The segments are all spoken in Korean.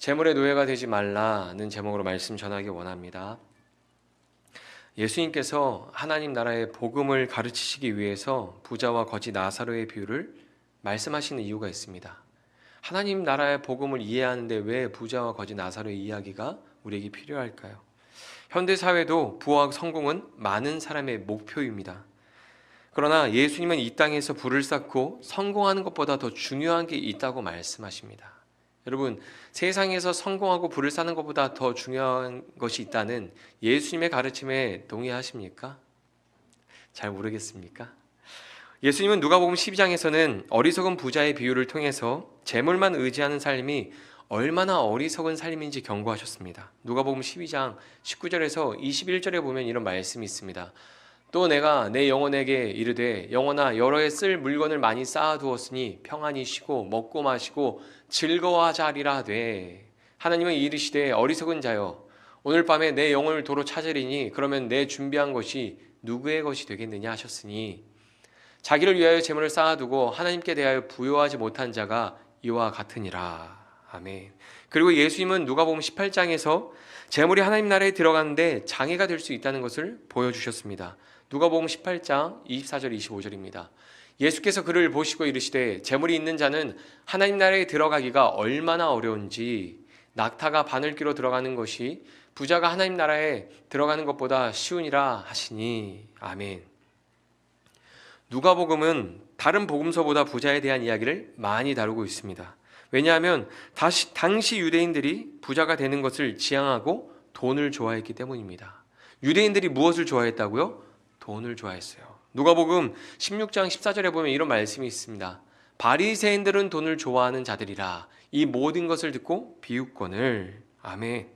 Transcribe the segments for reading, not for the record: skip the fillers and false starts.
재물의 노예가 되지 말라는 제목으로 말씀 전하기 원합니다. 예수님께서 하나님 나라의 복음을 가르치시기 위해서 부자와 거지 나사로의 비유를 말씀하시는 이유가 있습니다. 하나님 나라의 복음을 이해하는데 왜 부자와 거지 나사로의 이야기가 우리에게 필요할까요? 현대 사회도 부와 성공은 많은 사람의 목표입니다. 그러나 예수님은 이 땅에서 부를 쌓고 성공하는 것보다 더 중요한 게 있다고 말씀하십니다. 여러분, 세상에서 성공하고 부를 쌓는 것보다 더 중요한 것이 있다는 예수님의 가르침에 동의하십니까? 잘 모르겠습니까? 예수님은 누가복음 12장에서는 어리석은 부자의 비유를 통해서 재물만 의지하는 삶이 얼마나 어리석은 삶인지 경고하셨습니다. 누가복음 12장 19절에서 21절에 보면 이런 말씀이 있습니다. 또 내가 내 영혼에게 이르되 영혼아 여러 해 쓸 물건을 많이 쌓아두었으니 평안히 쉬고 먹고 마시고 즐거워하자 하리라 하되 하나님은 이르시되 어리석은 자여 오늘 밤에 내 영혼을 도로 찾으리니 그러면 내 준비한 것이 누구의 것이 되겠느냐 하셨으니 자기를 위하여 재물을 쌓아두고 하나님께 대하여 부요하지 못한 자가 이와 같으니라. 아멘. 그리고 예수님은 누가복음 18장에서 재물이 하나님 나라에 들어가는데 장애가 될 수 있다는 것을 보여주셨습니다. 누가복음 18장 24절 25절입니다. 예수께서 그를 보시고 이르시되 재물이 있는 자는 하나님 나라에 들어가기가 얼마나 어려운지 낙타가 바늘귀로 들어가는 것이 부자가 하나님 나라에 들어가는 것보다 쉬우니라 하시니. 아멘. 누가복음은 다른 복음서보다 부자에 대한 이야기를 많이 다루고 있습니다. 왜냐하면 당시 유대인들이 부자가 되는 것을 지향하고 돈을 좋아했기 때문입니다. 유대인들이 무엇을 좋아했다고요? 돈을 좋아했어요. 누가복음 16장 14절에 보면 이런 말씀이 있습니다. 바리새인들은 돈을 좋아하는 자들이라 이 모든 것을 듣고 비웃거늘. 아멘.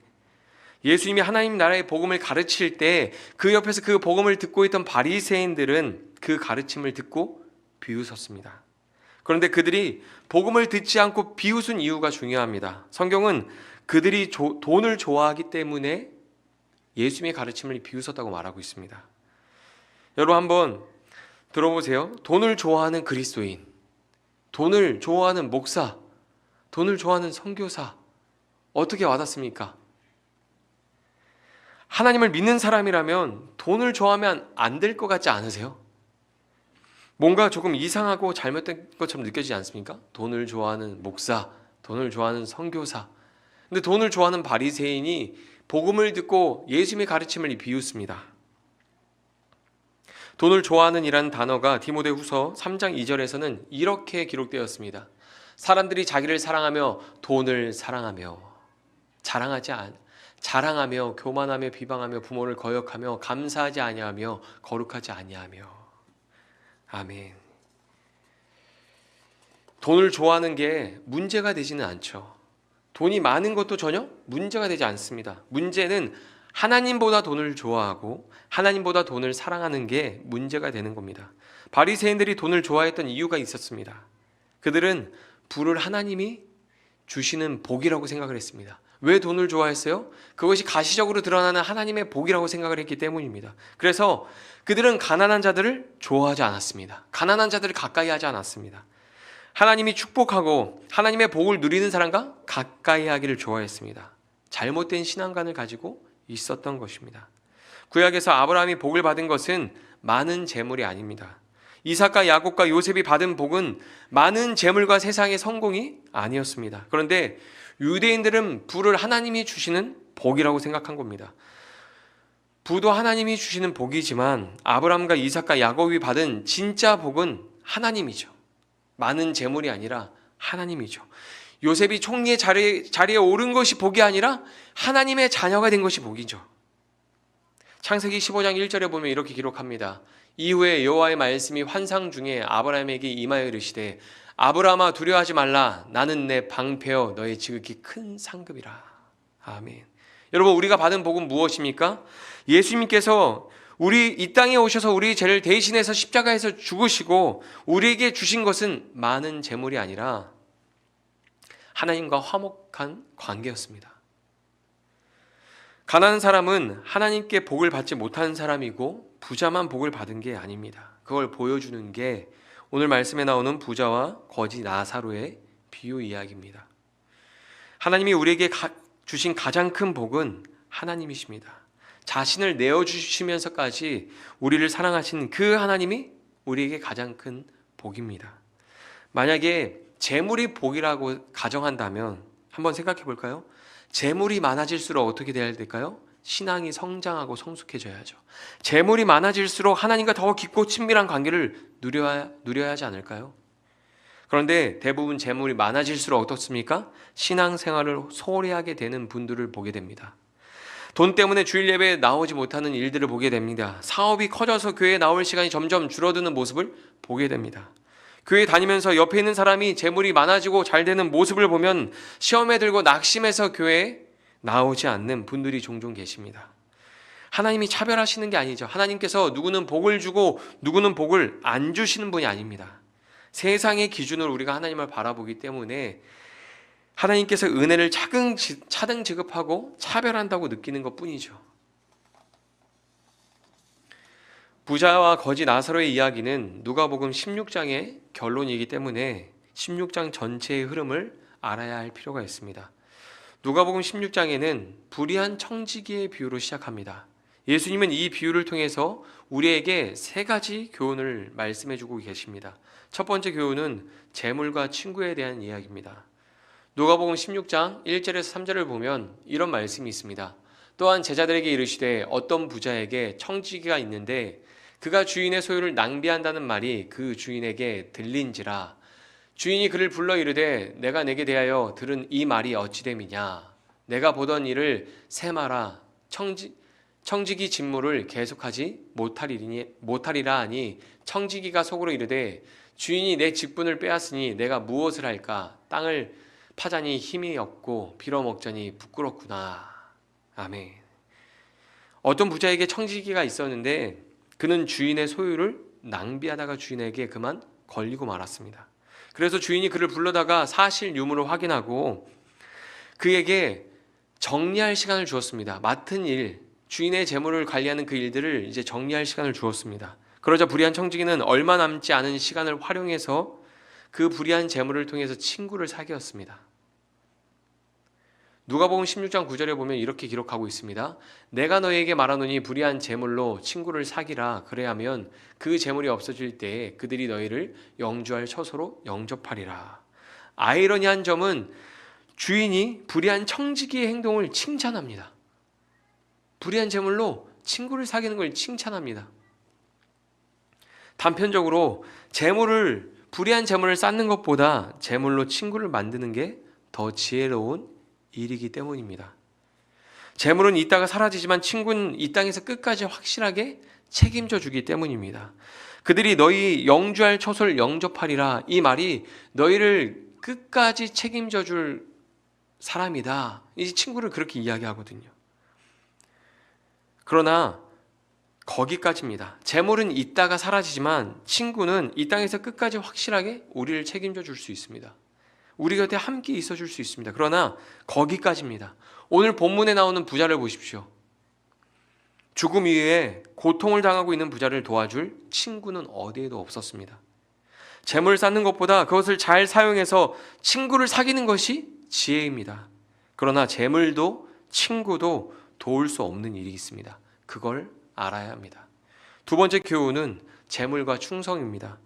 예수님이 하나님 나라의 복음을 가르칠 때 그 옆에서 그 복음을 듣고 있던 바리새인들은 그 가르침을 듣고 비웃었습니다. 그런데 그들이 복음을 듣지 않고 비웃은 이유가 중요합니다. 성경은 그들이 돈을 좋아하기 때문에 예수님의 가르침을 비웃었다고 말하고 있습니다. 여러분 한번 들어보세요. 돈을 좋아하는 그리스도인, 돈을 좋아하는 목사, 돈을 좋아하는 선교사 어떻게 와닿습니까? 하나님을 믿는 사람이라면 돈을 좋아하면 안 될 것 같지 않으세요? 뭔가 조금 이상하고 잘못된 것처럼 느껴지지 않습니까? 돈을 좋아하는 목사, 돈을 좋아하는 선교사. 근데 돈을 좋아하는 바리새인이 복음을 듣고 예수님의 가르침을 비웃습니다. 돈을 좋아하는 이라는 단어가 디모데후서 3장 2절에서는 이렇게 기록되었습니다. 사람들이 자기를 사랑하며 돈을 사랑하며 자랑하며 교만하며 비방하며 부모를 거역하며 감사하지 아니하며 거룩하지 아니하며. 아멘. 돈을 좋아하는 게 문제가 되지는 않죠. 돈이 많은 것도 전혀 문제가 되지 않습니다. 문제는 하나님보다 돈을 좋아하고 하나님보다 돈을 사랑하는 게 문제가 되는 겁니다. 바리새인들이 돈을 좋아했던 이유가 있었습니다. 그들은 부를 하나님이 주시는 복이라고 생각을 했습니다. 왜 돈을 좋아했어요? 그것이 가시적으로 드러나는 하나님의 복이라고 생각을 했기 때문입니다. 그래서 그들은 가난한 자들을 좋아하지 않았습니다. 가난한 자들을 가까이 하지 않았습니다. 하나님이 축복하고 하나님의 복을 누리는 사람과 가까이 하기를 좋아했습니다. 잘못된 신앙관을 가지고 있었던 것입니다. 구약에서 아브라함이 복을 받은 것은 많은 재물이 아닙니다. 이삭과 야곱과 요셉이 받은 복은 많은 재물과 세상의 성공이 아니었습니다. 그런데 유대인들은 부를 하나님이 주시는 복이라고 생각한 겁니다. 부도 하나님이 주시는 복이지만 아브라함과 이삭과 야곱이 받은 진짜 복은 하나님이죠. 많은 재물이 아니라 하나님이죠. 요셉이 총리의 자리에 오른 것이 복이 아니라 하나님의 자녀가 된 것이 복이죠. 창세기 15장 1절에 보면 이렇게 기록합니다. 이후에 여호와의 말씀이 환상 중에 아브라함에게 임하여 이르시되 아브라함아 두려워하지 말라 나는 내 방패여 너의 지극히 큰 상급이라. 아멘. 여러분 우리가 받은 복은 무엇입니까? 예수님께서 우리 이 땅에 오셔서 우리 죄를 대신해서 십자가에서 죽으시고 우리에게 주신 것은 많은 재물이 아니라 하나님과 화목한 관계였습니다. 가난한 사람은 하나님께 복을 받지 못한 사람이고 부자만 복을 받은 게 아닙니다. 그걸 보여주는 게 오늘 말씀에 나오는 부자와 거지 나사로의 비유 이야기입니다. 하나님이 우리에게 주신 가장 큰 복은 하나님이십니다. 자신을 내어주시면서까지 우리를 사랑하신 그 하나님이 우리에게 가장 큰 복입니다. 만약에 재물이 복이라고 가정한다면 한번 생각해 볼까요? 재물이 많아질수록 어떻게 돼야 될까요? 신앙이 성장하고 성숙해져야죠. 재물이 많아질수록 하나님과 더 깊고 친밀한 관계를 누려야 하지 않을까요? 그런데 대부분 재물이 많아질수록 어떻습니까? 신앙생활을 소홀히 하게 되는 분들을 보게 됩니다. 돈 때문에 주일 예배에 나오지 못하는 일들을 보게 됩니다. 사업이 커져서 교회에 나올 시간이 점점 줄어드는 모습을 보게 됩니다. 교회 다니면서 옆에 있는 사람이 재물이 많아지고 잘 되는 모습을 보면 시험에 들고 낙심해서 교회에 나오지 않는 분들이 종종 계십니다. 하나님이 차별하시는 게 아니죠. 하나님께서 누구는 복을 주고 누구는 복을 안 주시는 분이 아닙니다. 세상의 기준으로 우리가 하나님을 바라보기 때문에 하나님께서 은혜를 차등 지급하고 차별한다고 느끼는 것뿐이죠. 부자와 거지 나사로의 이야기는 누가복음 16장의 결론이기 때문에 16장 전체의 흐름을 알아야 할 필요가 있습니다. 누가복음 16장에는 불의한 청지기의 비유로 시작합니다. 예수님은 이 비유를 통해서 우리에게 세 가지 교훈을 말씀해주고 계십니다. 첫 번째 교훈은 재물과 친구에 대한 이야기입니다. 누가복음 16장 1절에서 3절을 보면 이런 말씀이 있습니다. 또한 제자들에게 이르시되 어떤 부자에게 청지기가 있는데 그가 주인의 소유를 낭비한다는 말이 그 주인에게 들린지라. 주인이 그를 불러 이르되 내가 내게 대하여 들은 이 말이 어찌 됨이냐. 내가 보던 일을 세마라. 청지기 직무를 계속하지 못하리라 하니 청지기가 속으로 이르되 주인이 내 직분을 빼앗으니 내가 무엇을 할까. 땅을 파자니 힘이 없고 빌어먹자니 부끄럽구나. 아멘. 어떤 부자에게 청지기가 있었는데 그는 주인의 소유를 낭비하다가 주인에게 그만 걸리고 말았습니다. 그래서 주인이 그를 불러다가 사실 유무를 확인하고 그에게 정리할 시간을 주었습니다. 맡은 일, 주인의 재물을 관리하는 그 일들을 이제 정리할 시간을 주었습니다. 그러자 불의한 청지기는 얼마 남지 않은 시간을 활용해서 그 불의한 재물을 통해서 친구를 사귀었습니다. 누가복음 16장 9절에 보면 이렇게 기록하고 있습니다. 내가 너희에게 말하노니 불의한 재물로 친구를 사귀라. 그래야면 그 재물이 없어질 때에 그들이 너희를 영주할 처소로 영접하리라. 아이러니한 점은 주인이 불의한 청지기의 행동을 칭찬합니다. 불의한 재물로 친구를 사귀는 걸 칭찬합니다. 단편적으로 불의한 재물을 쌓는 것보다 재물로 친구를 만드는 게 더 지혜로운 일이기 때문입니다. 재물은 있다가 사라지지만 친구는 이 땅에서 끝까지 확실하게 책임져 주기 때문입니다. 그들이 너희 영주할 처소를 영접하리라. 이 말이 너희를 끝까지 책임져 줄 사람이다. 이 친구를 그렇게 이야기하거든요. 그러나 거기까지입니다. 재물은 있다가 사라지지만 친구는 이 땅에서 끝까지 확실하게 우리를 책임져 줄 수 있습니다. 우리 곁에 함께 있어 줄 수 있습니다. 그러나 거기까지입니다. 오늘 본문에 나오는 부자를 보십시오. 죽음 이후에 고통을 당하고 있는 부자를 도와줄 친구는 어디에도 없었습니다. 재물을 쌓는 것보다 그것을 잘 사용해서 친구를 사귀는 것이 지혜입니다. 그러나 재물도 친구도 도울 수 없는 일이 있습니다. 그걸 알아야 합니다. 두 번째 교훈은 재물과 충성입니다.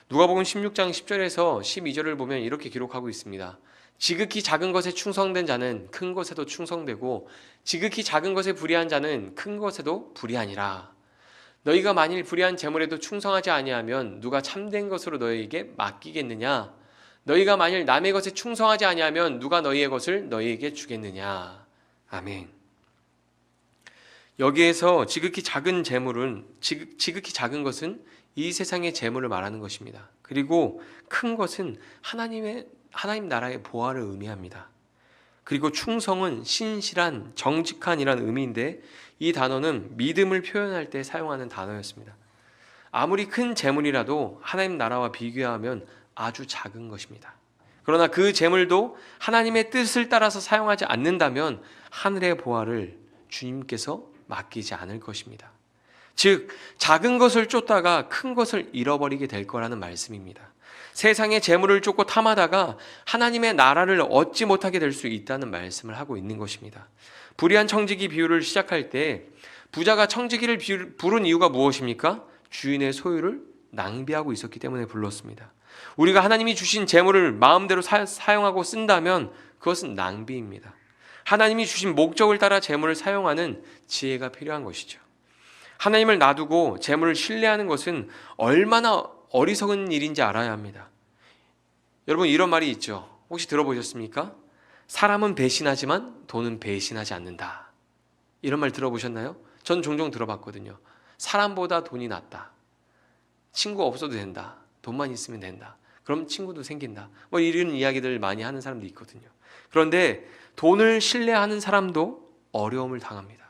누가복음 16장 10절에서 12절을 보면 이렇게 기록하고 있습니다. 지극히 작은 것에 충성된 자는 큰 것에도 충성되고 지극히 작은 것에 불의한 자는 큰 것에도 불의하니라. 너희가 만일 불의한 재물에도 충성하지 아니하면 누가 참된 것으로 너희에게 맡기겠느냐? 너희가 만일 남의 것에 충성하지 아니하면 누가 너희의 것을 너희에게 주겠느냐? 아멘. 여기에서 지극히 작은 것은 이 세상의 재물을 말하는 것입니다. 그리고 큰 것은 하나님 나라의 보화를 의미합니다. 그리고 충성은 신실한, 정직한이란 의미인데 이 단어는 믿음을 표현할 때 사용하는 단어였습니다. 아무리 큰 재물이라도 하나님 나라와 비교하면 아주 작은 것입니다. 그러나 그 재물도 하나님의 뜻을 따라서 사용하지 않는다면 하늘의 보화를 주님께서 맡기지 않을 것입니다. 즉 작은 것을 쫓다가 큰 것을 잃어버리게 될 거라는 말씀입니다. 세상의 재물을 쫓고 탐하다가 하나님의 나라를 얻지 못하게 될 수 있다는 말씀을 하고 있는 것입니다. 불의한 청지기 비유를 시작할 때 부자가 청지기를 부른 이유가 무엇입니까? 주인의 소유를 낭비하고 있었기 때문에 불렀습니다. 우리가 하나님이 주신 재물을 마음대로 사용하고 쓴다면 그것은 낭비입니다. 하나님이 주신 목적을 따라 재물을 사용하는 지혜가 필요한 것이죠. 하나님을 놔두고 재물을 신뢰하는 것은 얼마나 어리석은 일인지 알아야 합니다. 여러분, 이런 말이 있죠. 혹시 들어보셨습니까? 사람은 배신하지만 돈은 배신하지 않는다. 이런 말 들어보셨나요? 전 종종 들어봤거든요. 사람보다 돈이 낫다. 친구 없어도 된다. 돈만 있으면 된다. 그럼 친구도 생긴다. 뭐 이런 이야기들 많이 하는 사람도 있거든요. 그런데 돈을 신뢰하는 사람도 어려움을 당합니다.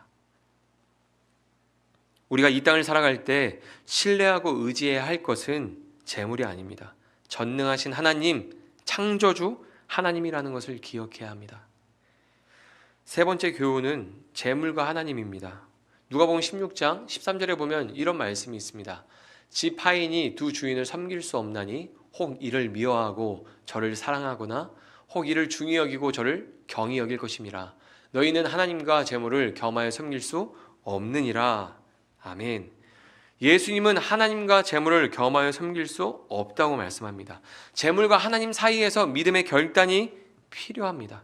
우리가 이 땅을 살아갈 때 신뢰하고 의지해야 할 것은 재물이 아닙니다. 전능하신 하나님, 창조주 하나님이라는 것을 기억해야 합니다. 세 번째 교훈은 재물과 하나님입니다. 누가복음 16장 13절에 보면 이런 말씀이 있습니다. 집 하인이 두 주인을 섬길 수 없나니 혹 이를 미워하고 저를 사랑하거나 혹 이를 중히 여기고 저를 경히 여길 것임이라. 너희는 하나님과 재물을 겸하여 섬길 수 없느니라. 아멘. 예수님은 하나님과 재물을 겸하여 섬길 수 없다고 말씀합니다. 재물과 하나님 사이에서 믿음의 결단이 필요합니다.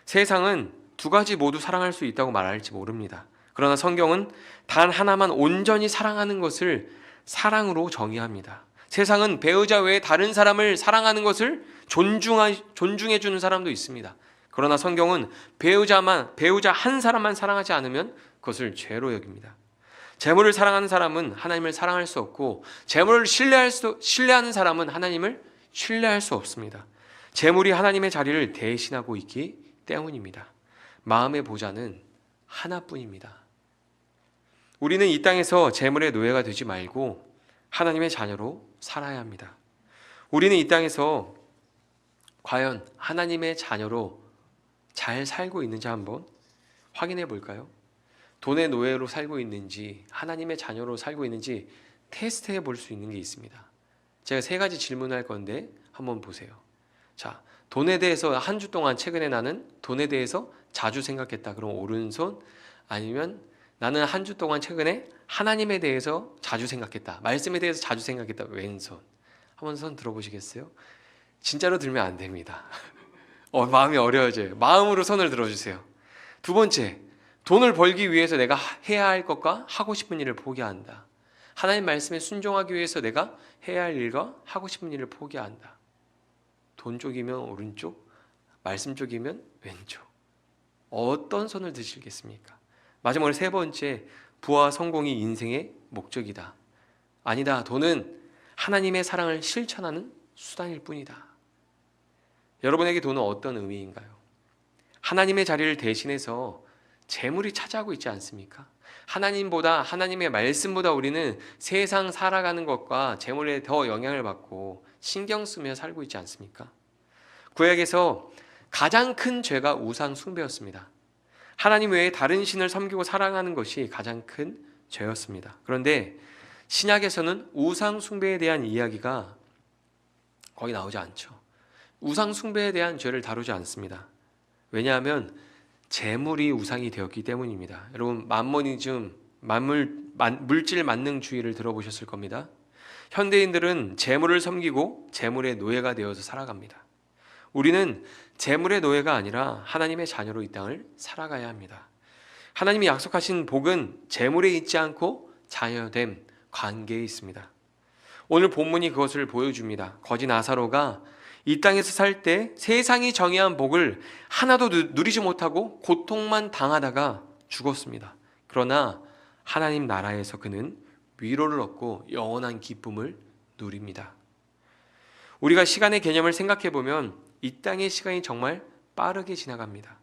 세상은 두 가지 모두 사랑할 수 있다고 말할지 모릅니다. 그러나 성경은 단 하나만 온전히 사랑하는 것을 사랑으로 정의합니다. 세상은 배우자 외에 다른 사람을 사랑하는 것을 존중해 주는 사람도 있습니다. 그러나 성경은 배우자 한 사람만 사랑하지 않으면 그것을 죄로 여깁니다. 재물을 사랑하는 사람은 하나님을 사랑할 수 없고 재물을 신뢰하는 사람은 하나님을 신뢰할 수 없습니다. 재물이 하나님의 자리를 대신하고 있기 때문입니다. 마음의 보좌는 하나뿐입니다. 우리는 이 땅에서 재물의 노예가 되지 말고 하나님의 자녀로 살아야 합니다. 우리는 이 땅에서 과연 하나님의 자녀로 잘 살고 있는지 한번 확인해 볼까요? 돈의 노예로 살고 있는지 하나님의 자녀로 살고 있는지 테스트해 볼 수 있는 게 있습니다. 제가 세 가지 질문할 건데 한번 보세요. 자, 돈에 대해서 한 주 동안 최근에 나는 돈에 대해서 자주 생각했다. 그럼 오른손. 아니면 나는 한 주 동안 최근에 하나님에 대해서 자주 생각했다. 말씀에 대해서 자주 생각했다. 왼손. 한번 손 들어보시겠어요? 진짜로 들면 안 됩니다. 마음이 어려워져요. 마음으로 손을 들어주세요. 두 번째, 돈을 벌기 위해서 내가 해야 할 것과 하고 싶은 일을 포기한다. 하나님 말씀에 순종하기 위해서 내가 해야 할 일과 하고 싶은 일을 포기한다. 돈 쪽이면 오른쪽, 말씀 쪽이면 왼쪽. 어떤 손을 드시겠습니까? 마지막으로 세 번째, 부와 성공이 인생의 목적이다. 아니다. 돈은 하나님의 사랑을 실천하는 수단일 뿐이다. 여러분에게 돈은 어떤 의미인가요? 하나님의 자리를 대신해서 재물이 차지하고 있지 않습니까? 하나님의 말씀보다 우리는 세상 살아가는 것과 재물에 더 영향을 받고 신경 쓰며 살고 있지 않습니까? 구약에서 가장 큰 죄가 우상 숭배였습니다. 하나님 외에 다른 신을 섬기고 사랑하는 것이 가장 큰 죄였습니다. 그런데 신약에서는 우상 숭배에 대한 이야기가 거의 나오지 않죠. 우상 숭배에 대한 죄를 다루지 않습니다. 왜냐하면 재물이 우상이 되었기 때문입니다. 여러분, 만모니즘, 물질 만능주의를 들어보셨을 겁니다. 현대인들은 재물을 섬기고 재물의 노예가 되어서 살아갑니다. 우리는 재물의 노예가 아니라 하나님의 자녀로 이 땅을 살아가야 합니다. 하나님이 약속하신 복은 재물에 있지 않고 자녀됨, 관계에 있습니다. 오늘 본문이 그것을 보여줍니다. 거지 나사로가 이 땅에서 살 때 세상이 정의한 복을 하나도 누리지 못하고 고통만 당하다가 죽었습니다. 그러나 하나님 나라에서 그는 위로를 얻고 영원한 기쁨을 누립니다. 우리가 시간의 개념을 생각해 보면 이 땅의 시간이 정말 빠르게 지나갑니다.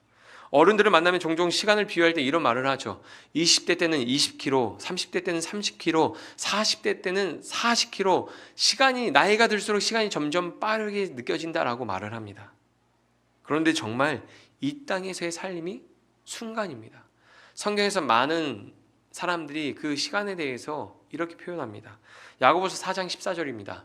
어른들을 만나면 종종 시간을 비유할 때 이런 말을 하죠. 20대 때는 20km, 30대 때는 30km, 40대 때는 40km. 나이가 들수록 시간이 점점 빠르게 느껴진다라고 말을 합니다. 그런데 정말 이 땅에서의 삶이 순간입니다. 성경에서 많은 사람들이 그 시간에 대해서 이렇게 표현합니다. 야고보서 4장 14절입니다.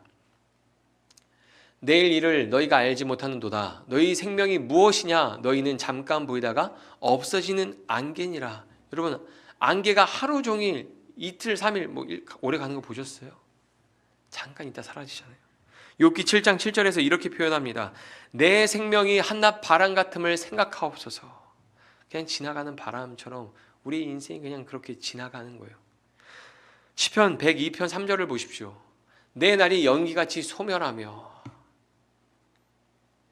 내일 일을 너희가 알지 못하는도다. 너희 생명이 무엇이냐? 너희는 잠깐 보이다가 없어지는 안개니라. 여러분, 안개가 하루 종일 이틀, 3일, 오래 가는 거 보셨어요? 잠깐 있다 사라지잖아요. 욥기 7장 7절에서 이렇게 표현합니다. 내 생명이 한낮 바람 같음을 생각하옵소서. 그냥 지나가는 바람처럼 우리 인생이 그냥 그렇게 지나가는 거예요. 시편 102편 3절을 보십시오. 내 날이 연기같이 소멸하며,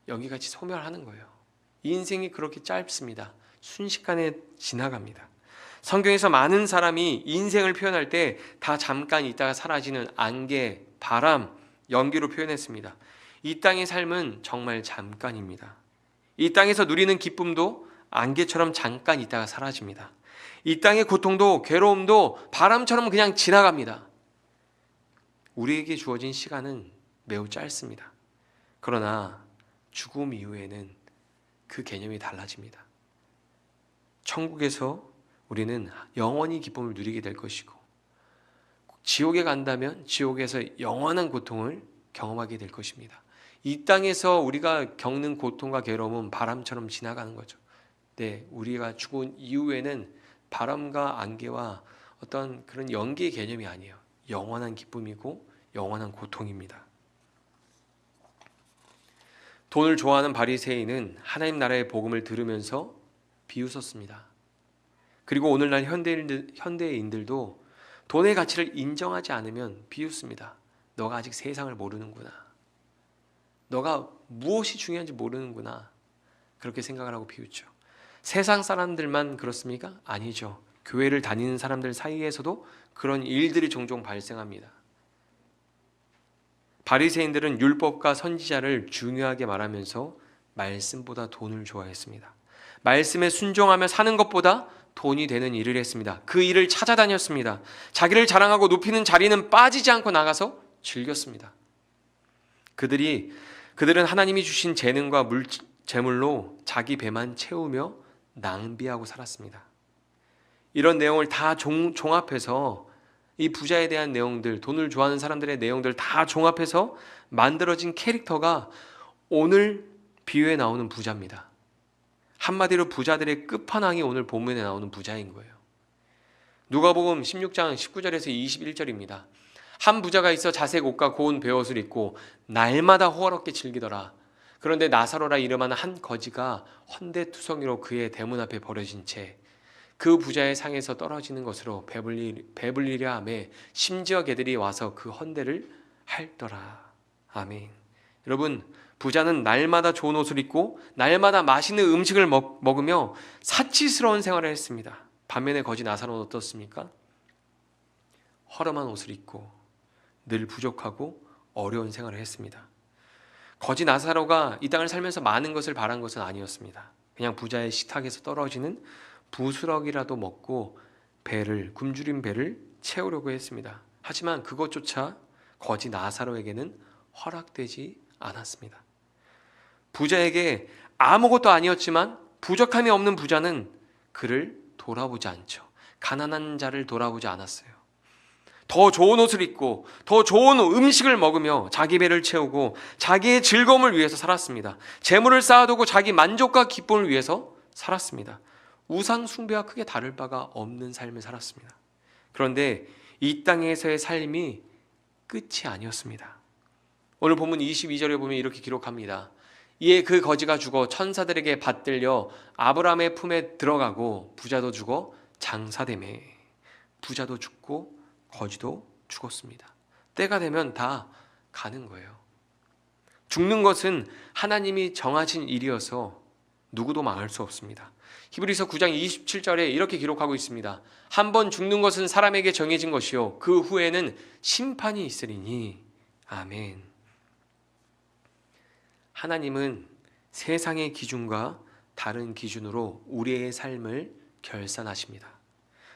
연기같이 소멸하는 거예요. 인생이 그렇게 짧습니다. 순식간에 지나갑니다. 성경에서 많은 사람이 인생을 표현할 때 다 잠깐 있다가 사라지는 안개, 바람, 연기로 표현했습니다. 이 땅의 삶은 정말 잠깐입니다. 이 땅에서 누리는 기쁨도 안개처럼 잠깐 있다가 사라집니다. 이 땅의 고통도 괴로움도 바람처럼 그냥 지나갑니다. 우리에게 주어진 시간은 매우 짧습니다. 그러나 죽음 이후에는 그 개념이 달라집니다. 천국에서 우리는 영원히 기쁨을 누리게 될 것이고, 지옥에 간다면 지옥에서 영원한 고통을 경험하게 될 것입니다. 이 땅에서 우리가 겪는 고통과 괴로움은 바람처럼 지나가는 거죠. 네, 우리가 죽은 이후에는 바람과 안개와 어떤 그런 연기의 개념이 아니에요. 영원한 기쁨이고 영원한 고통입니다. 돈을 좋아하는 바리새인은 하나님 나라의 복음을 들으면서 비웃었습니다. 그리고 오늘날 현대인들도 돈의 가치를 인정하지 않으면 비웃습니다. 너가 아직 세상을 모르는구나. 너가 무엇이 중요한지 모르는구나. 그렇게 생각을 하고 비웃죠. 세상 사람들만 그렇습니까? 아니죠. 교회를 다니는 사람들 사이에서도 그런 일들이 종종 발생합니다. 바리새인들은 율법과 선지자를 중요하게 말하면서 말씀보다 돈을 좋아했습니다. 말씀에 순종하며 사는 것보다 돈이 되는 일을 했습니다. 그 일을 찾아다녔습니다. 자기를 자랑하고 높이는 자리는 빠지지 않고 나가서 즐겼습니다. 그들은 하나님이 주신 재능과 재물로 자기 배만 채우며 낭비하고 살았습니다. 이런 내용을 다 종합해서 이 부자에 대한 내용들, 돈을 좋아하는 사람들의 내용들 다 종합해서 만들어진 캐릭터가 오늘 비유에 나오는 부자입니다. 한마디로 부자들의 끝판왕이 오늘 본문에 나오는 부자인 거예요. 누가복음 16장 19절에서 21절입니다. 한 부자가 있어 자색 옷과 고운 베옷을 입고 날마다 호화롭게 즐기더라. 그런데 나사로라 이름하는 한 거지가 헌데투성이로 그의 대문 앞에 버려진 채 그 부자의 상에서 떨어지는 것으로 배불리려 하매 심지어 개들이 와서 그 헌데를 핥더라. 아멘. 여러분, 부자는 날마다 좋은 옷을 입고 날마다 맛있는 음식을 먹으며 사치스러운 생활을 했습니다. 반면에 거지 나사로는 어떻습니까? 허름한 옷을 입고 늘 부족하고 어려운 생활을 했습니다. 거지 나사로가 이 땅을 살면서 많은 것을 바란 것은 아니었습니다. 그냥 부자의 식탁에서 떨어지는 부스러기라도 먹고 굶주린 배를 채우려고 했습니다. 하지만 그것조차 거지 나사로에게는 허락되지 않았습니다. 부자에게 아무것도 아니었지만 부족함이 없는 부자는 그를 돌아보지 않죠. 가난한 자를 돌아보지 않았어요. 더 좋은 옷을 입고 더 좋은 음식을 먹으며 자기 배를 채우고 자기의 즐거움을 위해서 살았습니다. 재물을 쌓아두고 자기 만족과 기쁨을 위해서 살았습니다. 우상 숭배와 크게 다를 바가 없는 삶을 살았습니다. 그런데 이 땅에서의 삶이 끝이 아니었습니다. 오늘 본문 22절에 보면 이렇게 기록합니다. 이에 그 거지가 죽어 천사들에게 받들려 아브라함의 품에 들어가고 부자도 죽어 장사되매. 부자도 죽고 거지도 죽었습니다. 때가 되면 다 가는 거예요. 죽는 것은 하나님이 정하신 일이어서 누구도 망할 수 없습니다. 히브리서 9장 27절에 이렇게 기록하고 있습니다. 한 번 죽는 것은 사람에게 정해진 것이요 그 후에는 심판이 있으리니. 아멘. 하나님은 세상의 기준과 다른 기준으로 우리의 삶을 결산하십니다.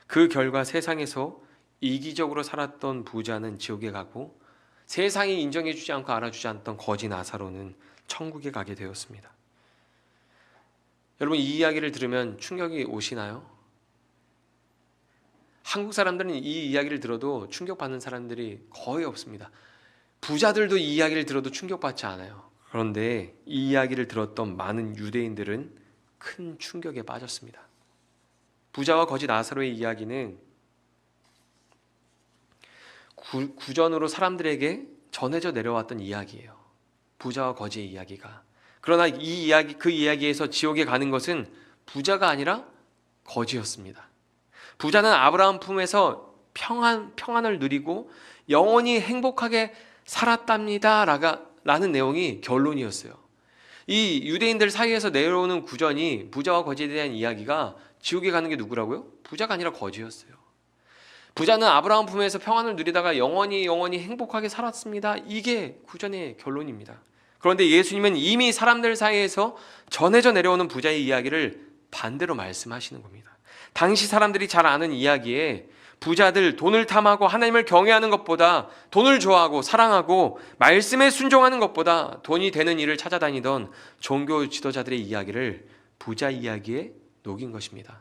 그 결과 세상에서 이기적으로 살았던 부자는 지옥에 가고 세상이 인정해주지 않고 알아주지 않던 거지 나사로는 천국에 가게 되었습니다. 여러분, 이 이야기를 들으면 충격이 오시나요? 한국 사람들은 이 이야기를 들어도 충격받는 사람들이 거의 없습니다. 부자들도 이 이야기를 들어도 충격받지 않아요. 그런데 이 이야기를 들었던 많은 유대인들은 큰 충격에 빠졌습니다. 부자와 거지 나사로의 이야기는 구전으로 사람들에게 전해져 내려왔던 이야기예요. 부자와 거지의 이야기가. 그러나 그 이야기에서 지옥에 가는 것은 부자가 아니라 거지였습니다. 부자는 아브라함 품에서 평안을 누리고 영원히 행복하게 살았답니다 라는 내용이 결론이었어요. 이 유대인들 사이에서 내려오는 구전이 부자와 거지에 대한 이야기가 지옥에 가는 게 누구라고요? 부자가 아니라 거지였어요. 부자는 아브라함 품에서 평안을 누리다가 영원히 행복하게 살았습니다. 이게 구전의 결론입니다. 그런데 예수님은 이미 사람들 사이에서 전해져 내려오는 부자의 이야기를 반대로 말씀하시는 겁니다. 당시 사람들이 잘 아는 이야기에 부자들 돈을 탐하고 하나님을 경외하는 것보다, 돈을 좋아하고 사랑하고 말씀에 순종하는 것보다 돈이 되는 일을 찾아다니던 종교 지도자들의 이야기를 부자 이야기에 녹인 것입니다.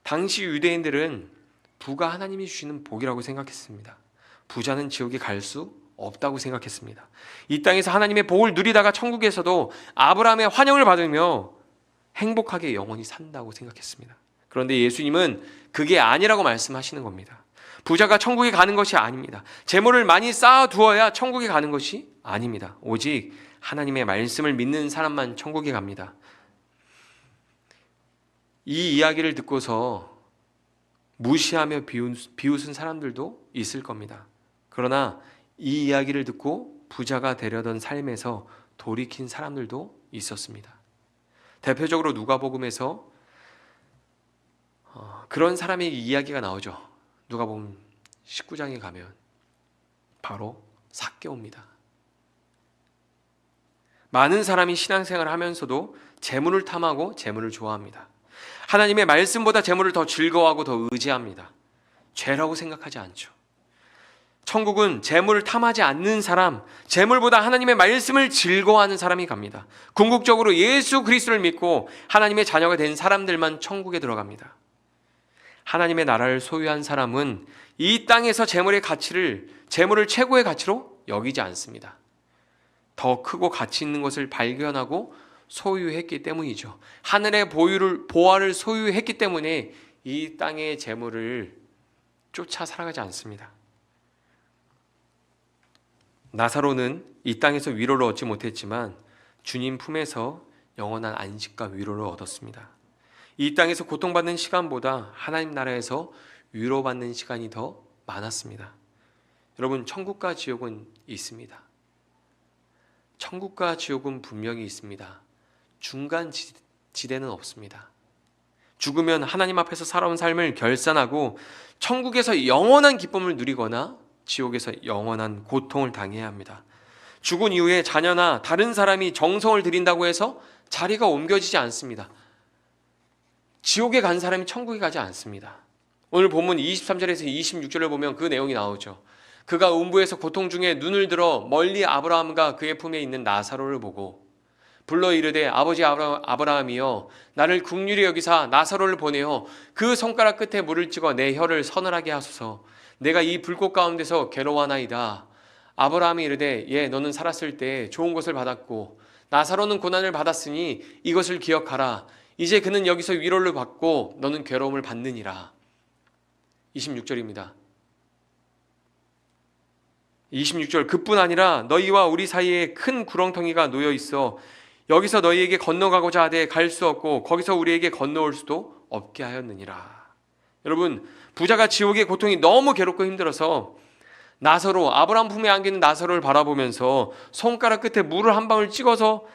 당시 유대인들은 부가 하나님이 주시는 복이라고 생각했습니다. 부자는 지옥에 갈 수 없다고 생각했습니다. 이 땅에서 하나님의 복을 누리다가 천국에서도 아브라함의 환영을 받으며 행복하게 영원히 산다고 생각했습니다. 그런데 예수님은 그게 아니라고 말씀하시는 겁니다. 부자가 천국에 가는 것이 아닙니다. 재물을 많이 쌓아두어야 천국에 가는 것이 아닙니다. 오직 하나님의 말씀을 믿는 사람만 천국에 갑니다. 이 이야기를 듣고서 무시하며 비웃은 사람들도 있을 겁니다. 그러나 이 이야기를 듣고 부자가 되려던 삶에서 돌이킨 사람들도 있었습니다. 대표적으로 누가복음에서 그런 사람의 이야기가 나오죠. 누가복음 19장에 가면 바로 삭개오입니다. 많은 사람이 신앙생활을 하면서도 재물을 탐하고 재물을 좋아합니다. 하나님의 말씀보다 재물을 더 즐거워하고 더 의지합니다. 죄라고 생각하지 않죠. 천국은 재물을 탐하지 않는 사람, 재물보다 하나님의 말씀을 즐거워하는 사람이 갑니다. 궁극적으로 예수 그리스도를 믿고 하나님의 자녀가 된 사람들만 천국에 들어갑니다. 하나님의 나라를 소유한 사람은 이 땅에서 재물의 최고의 가치로 여기지 않습니다. 더 크고 가치 있는 것을 발견하고 소유했기 때문이죠. 하늘의 보화를 소유했기 때문에 이 땅의 재물을 쫓아 살아가지 않습니다. 나사로는 이 땅에서 위로를 얻지 못했지만 주님 품에서 영원한 안식과 위로를 얻었습니다. 이 땅에서 고통받는 시간보다 하나님 나라에서 위로받는 시간이 더 많았습니다. 여러분, 천국과 지옥은 있습니다. 천국과 지옥은 분명히 있습니다. 중간 지대는 없습니다. 죽으면 하나님 앞에서 살아온 삶을 결산하고 천국에서 영원한 기쁨을 누리거나 지옥에서 영원한 고통을 당해야 합니다. 죽은 이후에 자녀나 다른 사람이 정성을 들인다고 해서 자리가 옮겨지지 않습니다. 지옥에 간 사람이 천국에 가지 않습니다. 오늘 본문 23절에서 26절을 보면 그 내용이 나오죠. 그가 음부에서 고통 중에 눈을 들어 멀리 아브라함과 그의 품에 있는 나사로를 보고 불러 이르되 아버지 아브라함이여 나를 긍휼히 여기사 나사로를 보내어 그 손가락 끝에 물을 찍어 내 혀를 서늘하게 하소서. 내가 이 불꽃 가운데서 괴로워하나이다. 아브라함이 이르되 예 너는 살았을 때 좋은 것을 받았고 나사로는 고난을 받았으니 이것을 기억하라. 이제 그는 여기서 위로를 받고 너는 괴로움을 받느니라. 26절입니다. 26절 그뿐 아니라 너희와 우리 사이에 큰 구렁텅이가 놓여 있어 여기서 너희에게 건너가고자 하되 갈 수 없고 거기서 우리에게 건너올 수도 없게 하였느니라. 여러분, 부자가 지옥의 고통이 너무 괴롭고 힘들어서 나사로, 아브라함 품에 안기는 나사로를 바라보면서 손가락 끝에 물을 한 방울 찍어서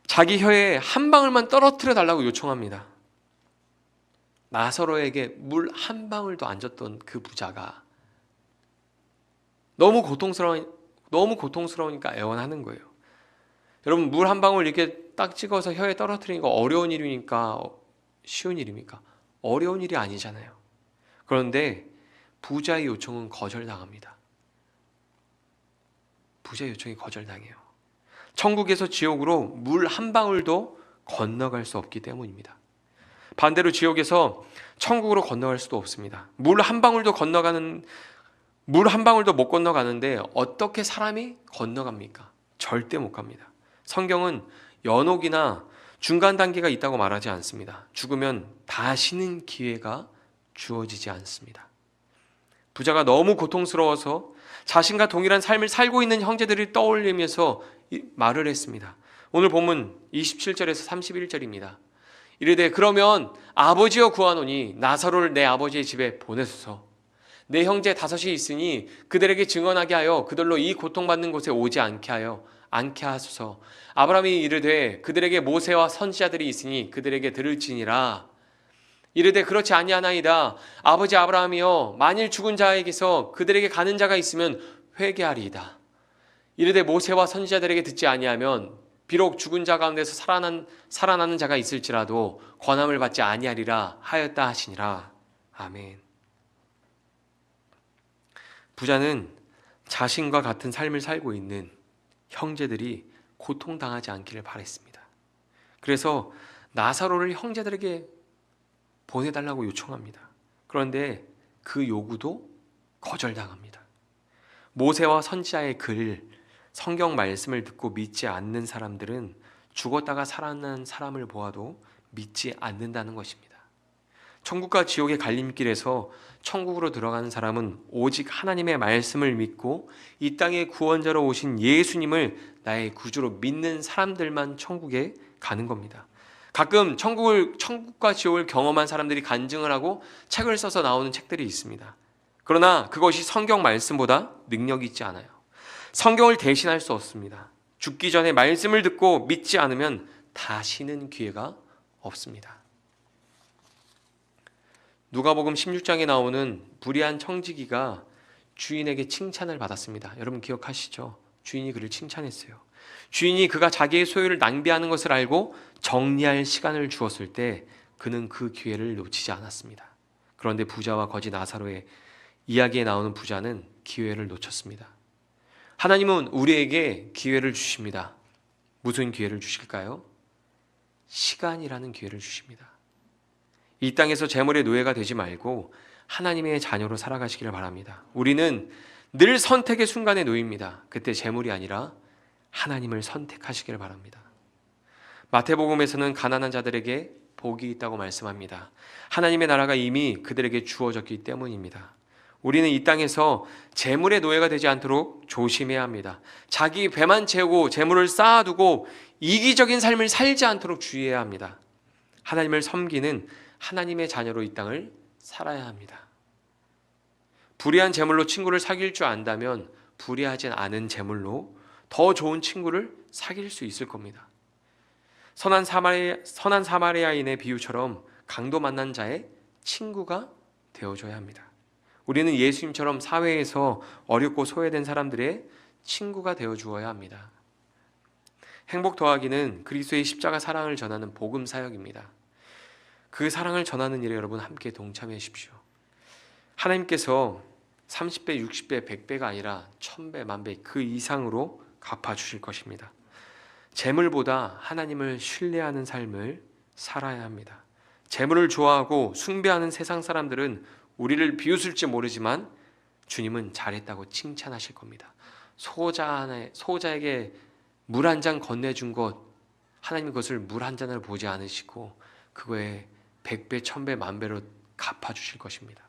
자기 혀에 한 방울만 떨어뜨려 달라고 요청합니다. 나사로에게 물 한 방울도 안 줬던 그 부자가 너무 고통스러우니까 애원하는 거예요. 여러분, 물 한 방울 이렇게 딱 찍어서 혀에 떨어뜨리는 거 어려운 일입니까? 쉬운 일입니까? 어려운 일이 아니잖아요. 그런데 부자의 요청은 거절당합니다. 부자의 요청이 거절당해요. 천국에서 지옥으로 물 한 방울도 건너갈 수 없기 때문입니다. 반대로 지옥에서 천국으로 건너갈 수도 없습니다. 물 한 방울도 물 한 방울도 못 건너가는데 어떻게 사람이 건너갑니까? 절대 못 갑니다. 성경은 연옥이나 중간 단계가 있다고 말하지 않습니다. 죽으면 다시는 기회가 주어지지 않습니다. 부자가 너무 고통스러워서 자신과 동일한 삶을 살고 있는 형제들을 떠올리면서 말을 했습니다. 오늘 본문 27절에서 31절입니다. 이르되 그러면 아버지여 구하노니 나사로를 내 아버지의 집에 보내소서. 내 형제 다섯이 있으니 그들에게 증언하게 하여 그들로 이 고통받는 곳에 오지 않게 하소서. 아브라함이 이르되 그들에게 모세와 선지자들이 있으니 그들에게 들을지니라. 이르되 그렇지 아니하나이다. 아버지 아브라함이여 만일 죽은 자에게서 그들에게 가는 자가 있으면 회개하리이다. 이르되 모세와 선지자들에게 듣지 아니하면 비록 죽은 자 가운데서 살아나는 자가 있을지라도 권함을 받지 아니하리라 하였다 하시니라. 아멘. 부자는 자신과 같은 삶을 살고 있는 형제들이 고통당하지 않기를 바랬습니다. 그래서 나사로를 형제들에게 보내달라고 요청합니다. 그런데 그 요구도 거절당합니다. 모세와 선지자의 글, 성경 말씀을 듣고 믿지 않는 사람들은 죽었다가 살아난 사람을 보아도 믿지 않는다는 것입니다. 천국과 지옥의 갈림길에서 천국으로 들어가는 사람은 오직 하나님의 말씀을 믿고 이 땅의 구원자로 오신 예수님을 나의 구주로 믿는 사람들만 천국에 가는 겁니다. 가끔 천국과 지옥을 경험한 사람들이 간증을 하고 책을 써서 나오는 책들이 있습니다. 그러나 그것이 성경 말씀보다 능력이 있지 않아요. 성경을 대신할 수 없습니다. 죽기 전에 말씀을 듣고 믿지 않으면 다시는 기회가 없습니다. 누가복음 16장에 나오는 불의한 청지기가 주인에게 칭찬을 받았습니다. 여러분 기억하시죠? 주인이 그를 칭찬했어요. 주인이 그가 자기의 소유를 낭비하는 것을 알고 정리할 시간을 주었을 때 그는 그 기회를 놓치지 않았습니다. 그런데 부자와 거지 나사로의 이야기에 나오는 부자는 기회를 놓쳤습니다. 하나님은 우리에게 기회를 주십니다. 무슨 기회를 주실까요? 시간이라는 기회를 주십니다. 이 땅에서 재물의 노예가 되지 말고 하나님의 자녀로 살아가시기를 바랍니다. 우리는 늘 선택의 순간에 놓입니다. 그때 재물이 아니라 하나님을 선택하시기를 바랍니다. 마태복음에서는 가난한 자들에게 복이 있다고 말씀합니다. 하나님의 나라가 이미 그들에게 주어졌기 때문입니다. 우리는 이 땅에서 재물의 노예가 되지 않도록 조심해야 합니다. 자기 배만 채우고 재물을 쌓아두고 이기적인 삶을 살지 않도록 주의해야 합니다. 하나님을 섬기는 하나님의 자녀로 이 땅을 살아야 합니다. 불의한 재물로 친구를 사귈 줄 안다면 불의하지 않은 재물로 더 좋은 친구를 사귈 수 있을 겁니다. 선한 사마리아인의 비유처럼 강도 만난 자의 친구가 되어줘야 합니다. 우리는 예수님처럼 사회에서 어렵고 소외된 사람들의 친구가 되어주어야 합니다. 행복 더하기는 그리스도의 십자가 사랑을 전하는 복음 사역입니다. 그 사랑을 전하는 일에 여러분 함께 동참해 주십시오. 하나님께서 30배, 60배, 100배가 아니라 1000배, 1000배 그 이상으로 갚아주실 것입니다. 재물보다 하나님을 신뢰하는 삶을 살아야 합니다. 재물을 좋아하고 숭배하는 세상 사람들은 우리를 비웃을지 모르지만 주님은 잘했다고 칭찬하실 겁니다. 소자에게 물 한 잔 건네준 것, 하나님 그것을 물 한 잔을 보지 않으시고 그거에 100배, 1000배, 10,000배로 갚아주실 것입니다.